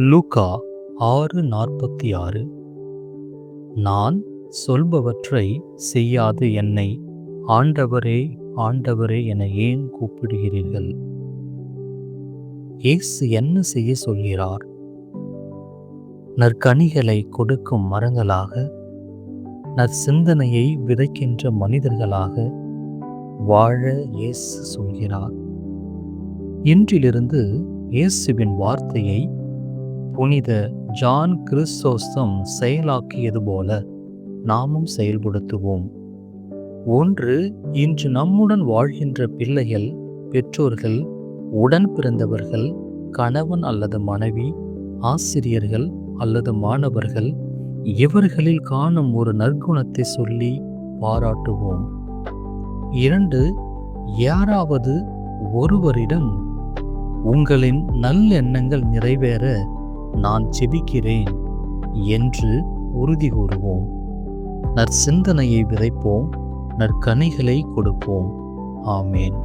லூக்கா 6:46. நான் சொல்பவற்றை செய்யாது என்னை ஆண்டவரே ஆண்டவரே என ஏன் கூப்பிடுகிறீர்கள்? இயேசு என்ன செய்ய சொல்கிறார்? நற்கனிகளை கொடுக்கும் மரங்களாக, நற்சிந்தனையை விதைக்கின்ற மனிதர்களாக வாழ இயேசு சொல்கிறார். இன்றிலிருந்து இயேசுவின் வார்த்தையை புனித ஜான் கிறிஸ்தோஸ்தம் செயலாக்கியது போல நாமும் செயல்படுத்துவோம். 1. இன்று நம்முடன் வாழ்கின்ற பிள்ளைகள், பெற்றோர்கள், உடன் பிறந்தவர்கள், கணவன் அல்லது மனைவி, ஆசிரியர்கள் அல்லது மாணவர்கள், இவர்களில் காணும் ஒரு நற்குணத்தை சொல்லி பாராட்டுவோம். 2. யாராவது ஒருவரிடம் உங்களின் நல்லெண்ணங்கள் நிறைவேற நான் ஜெபிக்கிறேன் என்று உறுதி கூறுவோம். நற்சிந்தனையை விதைப்போம், நற்கனிகளை கொடுப்போம். ஆமேன்.